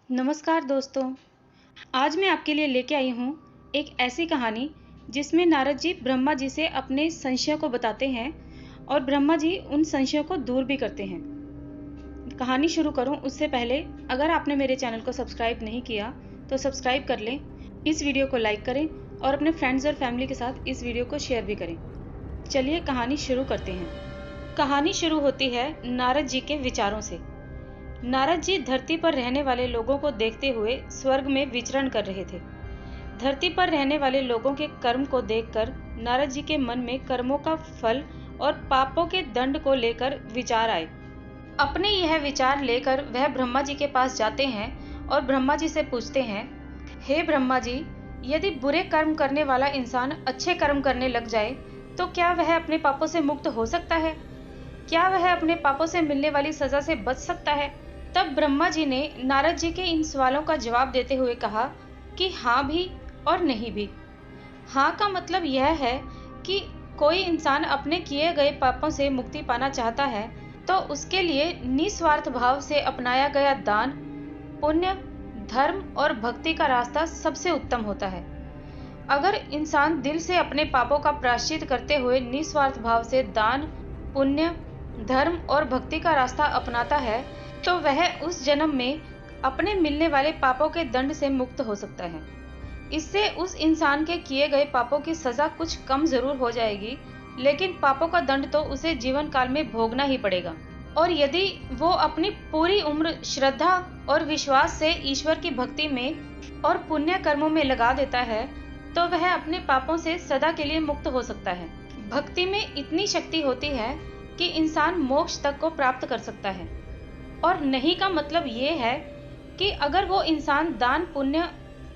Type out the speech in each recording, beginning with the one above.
नमस्कार दोस्तों। आज मैं आपके लिए लेके आई हूँ एक ऐसी कहानी जिसमें नारद जी ब्रह्मा जी से अपने संशयों को बताते हैं और ब्रह्मा जी उन संशयों को दूर भी करते हैं। कहानी शुरू करूँ उससे पहले अगर आपने मेरे चैनल को सब्सक्राइब नहीं किया तो सब्सक्राइब कर लें, इस वीडियो को लाइक करें और अपने फ्रेंड्स और फैमिली के साथ इस वीडियो को शेयर भी करें। चलिए कहानी शुरू करते हैं। कहानी शुरू होती है नारद जी के विचारों से। नारद जी धरती पर रहने वाले लोगों को देखते हुए स्वर्ग में विचरण कर रहे थे। धरती पर रहने वाले लोगों के कर्म को देखकर नारद जी के मन में कर्मों का फल और पापों के दंड को लेकर विचार आए। अपने यह विचार लेकर वह ब्रह्मा जी के पास जाते हैं और ब्रह्मा जी से पूछते हैं, हे ब्रह्मा जी, यदि बुरे कर्म करने वाला इंसान अच्छे कर्म करने लग जाए तो क्या वह अपने पापों से मुक्त हो सकता है? क्या वह अपने पापों से मिलने वाली सजा से बच सकता है? तब ब्रह्मा जी ने नारद जी के इन सवालों का जवाब देते हुए कहा कि हाँ भी और नहीं भी। हाँ का मतलब यह है कि कोई इंसान अपने किए गए पापों से मुक्ति पाना चाहता है तो उसके लिए निस्वार्थ भाव से अपनाया गया दान, पुण्य, धर्म और भक्ति का रास्ता सबसे उत्तम होता है। अगर इंसान दिल से अपने पापों का प्रायश्चित करते हुए निस्वार्थ भाव से दान, पुण्य, धर्म और भक्ति का रास्ता अपनाता है तो वह उस जन्म में अपने मिलने वाले पापों के दंड से मुक्त हो सकता है। इससे उस इंसान के किए गए पापों की सजा कुछ कम जरूर हो जाएगी, लेकिन पापों का दंड तो उसे जीवन काल में भोगना ही पड़ेगा। और यदि वो अपनी पूरी उम्र श्रद्धा और विश्वास से ईश्वर की भक्ति में और पुण्य कर्मों में लगा देता है तो वह अपने पापों से सदा के लिए मुक्त हो सकता है। भक्ति में इतनी शक्ति होती है कि इंसान मोक्ष तक को प्राप्त कर सकता है। और नहीं का मतलब ये है कि अगर वो इंसान दान, पुण्य,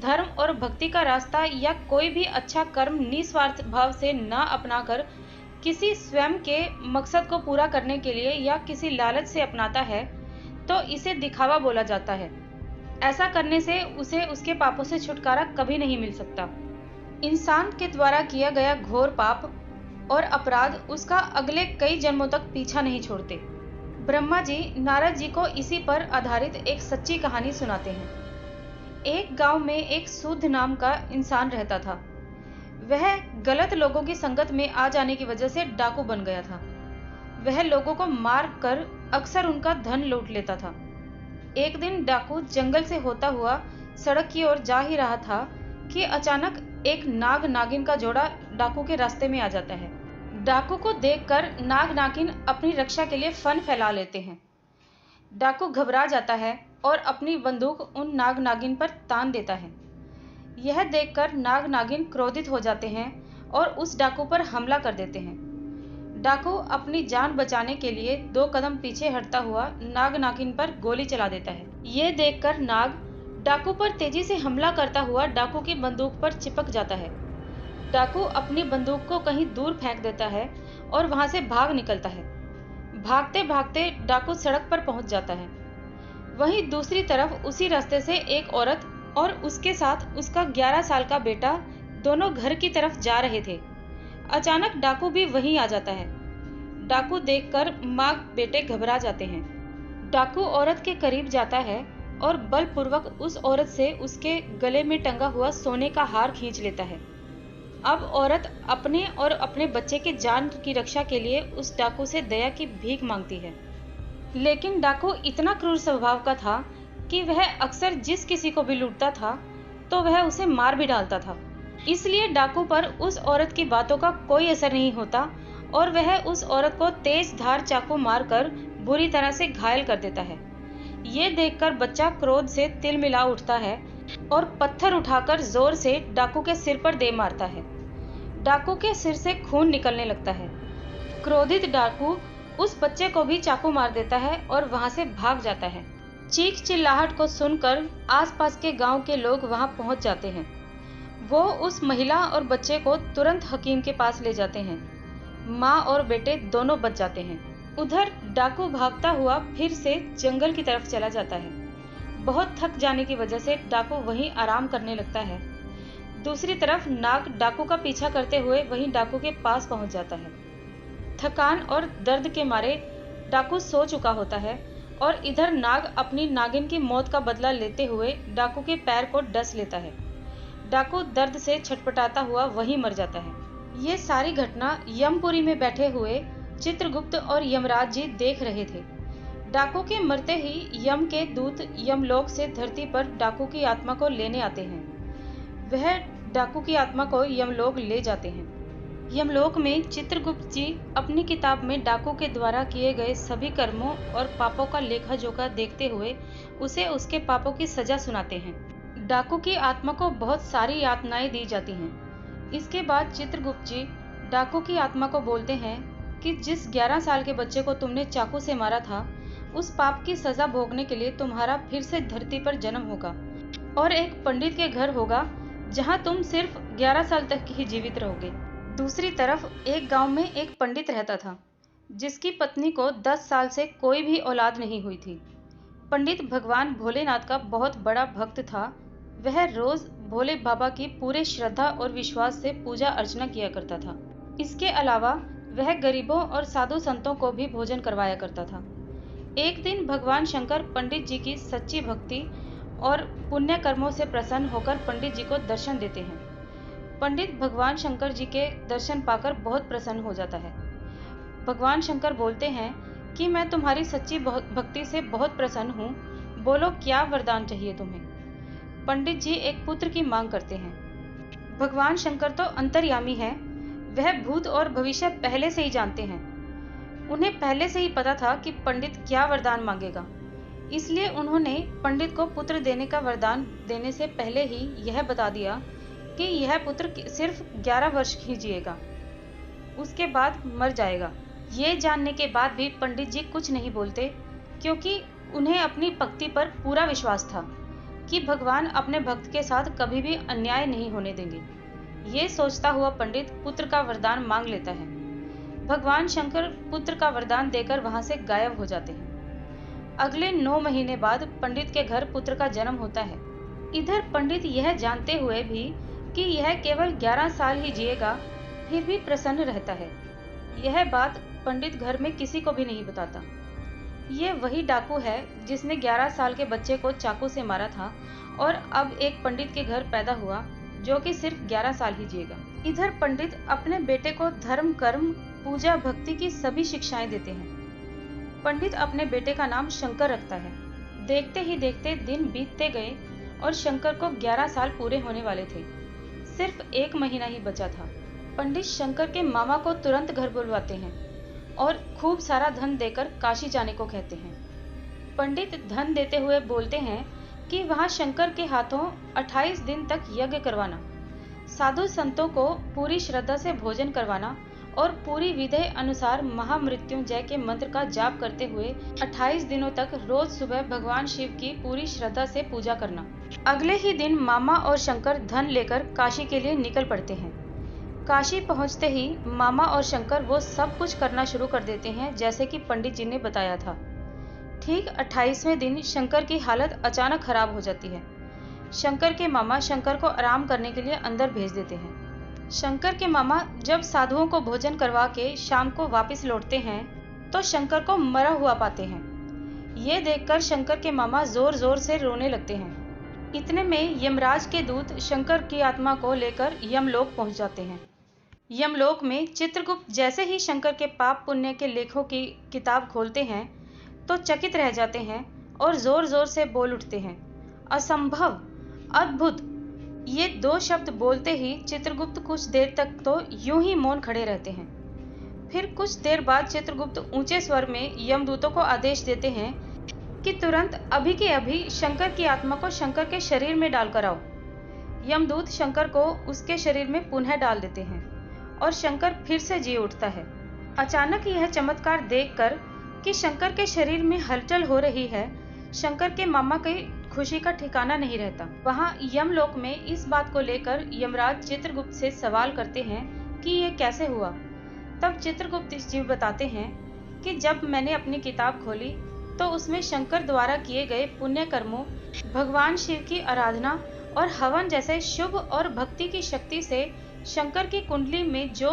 धर्म और भक्ति का रास्ता या कोई भी अच्छा कर्म निस्वार्थ भाव से ना अपनाकर किसी स्वयं के मकसद को पूरा करने के लिए या किसी लालच से अपनाता है तो इसे दिखावा बोला जाता है। ऐसा करने से उसे उसके पापों से छुटकारा कभी नहीं मिल सकता। इंसान के द्वारा किया गया घोर पाप और अपराध उसका अगले कई जन्मों तक पीछा नहीं छोड़ते। ब्रह्मा जी नारद जी को इसी पर आधारित एक सच्ची कहानी सुनाते हैं। एक गांव में एक सूद नाम का इंसान रहता था। वह गलत लोगों की संगत में आ जाने की वजह से डाकू बन गया था। वह लोगों को मार कर अक्सर उनका धन लूट लेता था। एक दिन डाकू जंगल से होता हुआ सड़क की ओर जा ही रहा था कि अचानक एक नाग नागिन का जोड़ा डाकू के रास्ते में आ जाता है। डाकू को देखकर नाग नागिन अपनी रक्षा के लिए फन फैला लेते हैं। डाकू घबरा जाता है और अपनी बंदूक उन नाग नागिन पर तान देता है। यह देखकर नाग नागिन क्रोधित हो जाते हैं और उस डाकू पर हमला कर देते हैं। डाकू अपनी जान बचाने के लिए 2 कदम पीछे हटता हुआ नाग नागिन पर गोली चला देता है। ये देखकर नाग डाकू पर तेजी से हमला करता हुआ डाकू की बंदूक पर चिपक जाता है। डाकू अपनी बंदूक को कहीं दूर फेंक देता है और वहां से भाग निकलता है। भागते भागते डाकू सड़क पर पहुंच जाता है। वहीं दूसरी तरफ उसी रास्ते से एक औरत और उसके साथ उसका 11 साल का बेटा दोनों घर की तरफ जा रहे थे। अचानक डाकू भी वहीं आ जाता है। डाकू देखकर माँ बेटे घबरा जाते हैं। डाकू औरत के करीब जाता है और बलपूर्वक उस औरत से उसके गले में टंगा हुआ सोने का हार खींच लेता है। अब औरत अपने और अपने बच्चे की जान की रक्षा के लिए उस डाकू से दया की भीख मांगती है। लेकिन डाकू इतना क्रूर स्वभाव का था कि वह अक्सर जिस किसी को भी लूटता था तो वह उसे मार भी डालता था। इसलिए डाकू पर उस औरत की बातों का कोई असर नहीं होता और वह उस औरत को तेज धार चाकू मारकर बुरी तरह से घायल कर देता है। ये देखकर बच्चा क्रोध से तिलमिला उठता है और पत्थर उठाकर जोर से डाकू के सिर पर दे मारता है। डाकू के सिर से खून निकलने लगता है। क्रोधित डाकू उस बच्चे को भी चाकू मार देता है और वहां से भाग जाता है। चीख चिल्लाहट को सुनकर आसपास के गांव के लोग वहां पहुंच जाते हैं। वो उस महिला और बच्चे को तुरंत हकीम के पास ले जाते हैं। माँ और बेटे दोनों बच जाते हैं। उधर डाकू भागता हुआ फिर से जंगल की तरफ चला जाता है। बहुत थक जाने की वजह से डाकू वहीं आराम करने लगता है। दूसरी तरफ नाग डाकू का पीछा करते हुए वहीं डाकू के पास पहुंच जाता है। थकान और दर्द के मारे डाकू सो चुका होता है और इधर नाग अपनी नागिन की मौत का बदला लेते हुए डाकू के पैर को डस लेता है। डाकू दर्द से छटपटाता हुआ वहीं मर जाता है। ये सारी घटना यमपुरी में बैठे हुए चित्रगुप्त और यमराज जी देख रहे थे। डाकू के मरते ही यम के दूत यमलोक से धरती पर डाकू की आत्मा को लेने आते हैं। वह डाकू की आत्मा को यमलोक ले जाते हैं। यमलोक में चित्रगुप्त जी अपनी किताब में डाकू के द्वारा किए गए सभी कर्मों और पापों का लेखा जोखा देखते हुए उसे उसके पापों की सजा सुनाते हैं। डाकू की आत्मा को बहुत सारी यातनाएं दी जाती हैं। इसके बाद चित्रगुप्त जी डाकू की आत्मा को बोलते हैं कि जिस 11 साल के बच्चे को तुमने चाकू से मारा था, उस पाप की सजा भोगने के लिए तुम्हारा फिर से धरती पर जन्म होगा और एक पंडित के घर होगा जहां तुम सिर्फ 11 साल तक ही जीवित रहोगे। दूसरी तरफ एक गांव में एक पंडित रहता था जिसकी पत्नी को 10 साल से कोई भी औलाद नहीं हुई थी। पंडित भगवान भोलेनाथ का बहुत बड़ा भक्त था। वह रोज भोले बाबा की पूरे श्रद्धा और विश्वास से पूजा अर्चना किया करता था। इसके अलावा वह गरीबों और साधु संतों को भी भोजन करवाया करता था। एक दिन भगवान शंकर पंडित जी की सच्ची भक्ति और पुण्य कर्मों से प्रसन्न होकर पंडित जी को दर्शन देते हैं। पंडित भगवान शंकर जी के दर्शन पाकर बहुत प्रसन्न हो जाता है। भगवान शंकर बोलते हैं कि मैं तुम्हारी सच्ची भक्ति से बहुत प्रसन्न हूँ, बोलो क्या वरदान चाहिए तुम्हें। पंडित जी एक पुत्र की मांग करते हैं। भगवान शंकर तो अंतर्यामी है, वह भूत और भविष्य पहले से ही जानते हैं। उन्हें पहले से ही पता था कि पंडित क्या वरदान मांगेगा, इसलिए उन्होंने पंडित को पुत्र देने का वरदान देने से पहले ही यह बता दिया कि यह पुत्र सिर्फ 11 वर्ष ही जिएगा, उसके बाद मर जाएगा। ये जानने के बाद भी पंडित जी कुछ नहीं बोलते, क्योंकि उन्हें अपनी भक्ति पर पूरा विश्वास था कि भगवान अपने भक्त के साथ कभी भी अन्याय नहीं होने देंगे। ये सोचता हुआ पंडित पुत्र का वरदान मांग लेता है। भगवान शंकर पुत्र का वरदान देकर वहां से गायब हो जाते हैं। अगले 9 महीने बाद पंडित के घर पुत्र का जन्म होता है। इधर पंडित यह जानते हुए भी कि यह केवल 11 साल ही जिएगा, फिर भी प्रसन्न रहता है। यह बात पंडित घर में किसी को भी नहीं बताता। ये वही डाकू है जिसने 11 साल के बच्चे को चाकू से मारा था और अब एक पंडित के घर पैदा हुआ जो कि सिर्फ 11 साल ही जिएगा। इधर पंडित अपने बेटे को धर्म, कर्म, पूजा, भक्ति की सभी शिक्षाएं देते हैं। पंडित अपने बेटे का नाम शंकर रखता है। देखते ही देखते दिन बीतते गए और शंकर को 11 साल पूरे होने वाले थे। सिर्फ 1 महीना ही बचा था। पंडित शंकर के मामा को तुरंत घर बुलवाते हैं और खूब सारा धन देकर काशी जाने को कहते हैं। पंडित धन देते हुए बोलते हैं कि वहां शंकर के हाथों 28 दिन तक यज्ञ करवाना, साधु संतों को पूरी श्रद्धा से भोजन करवाना और पूरी विधि अनुसार महामृत्युंजय के मंत्र का जाप करते हुए 28 दिनों तक रोज सुबह भगवान शिव की पूरी श्रद्धा से पूजा करना। अगले ही दिन मामा और शंकर धन लेकर काशी के लिए निकल पड़ते हैं। काशी पहुंचते ही मामा और शंकर वो सब कुछ करना शुरू कर देते हैं जैसे कि पंडित जी ने बताया था। ठीक 28वें दिन शंकर की हालत अचानक खराब हो जाती है। शंकर के मामा शंकर को आराम करने के लिए अंदर भेज देते हैं। शंकर के मामा जब साधुओं को भोजन करवा के शाम को वापस लौटते हैं तो शंकर को मरा हुआ पाते हैं। ये देखकर शंकर के मामा जोर जोर से रोने लगते हैं। इतने में यमराज के दूत शंकर की आत्मा को लेकर यमलोक पहुंच जाते हैं। यमलोक में चित्रगुप्त जैसे ही शंकर के पाप पुण्य के लेखों की किताब खोलते हैं तो चकित रह जाते हैं और जोर जोर से बोल उठते हैं, असंभव, अद्भुत। ये 2 शब्द बोलते ही चित्रगुप्त कुछ देर तक तो यूं ही मौन खड़े रहते हैं। फिर कुछ देर बाद चित्रगुप्त ऊंचे स्वर में यमदूतों को आदेश देते हैं कि तुरंत अभी के अभी शंकर की आत्मा को शंकर के शरीर में डालकर आओ। यमदूत शंकर को उसके शरीर में पुनः डाल देते हैं और शंकर फिर से जी उठता है। अचानक यह चमत्कार देखकर कि शंकर के शरीर में हलचल हो रही है, शंकर के मामा की खुशी का ठिकाना नहीं रहता। वहां यमलोक में इस बात को लेकर यमराज चित्रगुप्त से सवाल करते हैं कि ये कैसे हुआ। तब चित्रगुप्त जी बताते हैं कि जब मैंने अपनी किताब खोली तो उसमें शंकर द्वारा किए गए पुण्य कर्मों, भगवान शिव की आराधना और हवन जैसे शुभ और भक्ति की शक्ति से शंकर की कुंडली में जो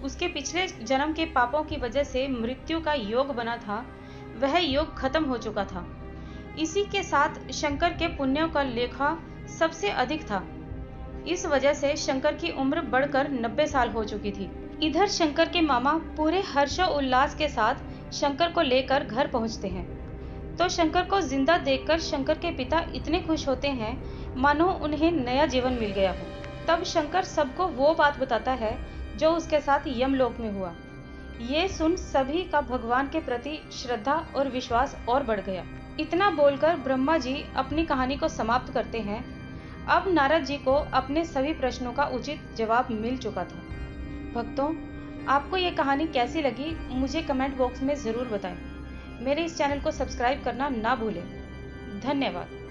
उसके पिछले जन्म के पापों की वजह से मृत्यु का योग बना था, वह योग खत्म हो चुका था। इसी के साथ शंकर के पुण्यों का लेखा सबसे अधिक था। इस वजह से शंकर की उम्र बढ़कर 90 साल हो चुकी थी। इधर शंकर के मामा पूरे हर्षोल्लास के साथ शंकर को लेकर घर पहुंचते हैं। तो शंकर को जिंदा देखकर शंकर के पिता इतने खुश होते हैं मानो उन्हें नया जीवन मिल गया हो। तब शंकर सबको वो बात बताता है जो उसके साथ यमलोक में हुआ। ये सुन सभी का भगवान के प्रति श्रद्धा और विश्वास और बढ़ गया। इतना बोलकर ब्रह्मा जी अपनी कहानी को समाप्त करते हैं। अब नारद जी को अपने सभी प्रश्नों का उचित जवाब मिल चुका था। भक्तों, आपको ये कहानी कैसी लगी मुझे कमेंट बॉक्स में ज़रूर बताएं। मेरे इस चैनल को सब्सक्राइब करना ना भूलें। धन्यवाद।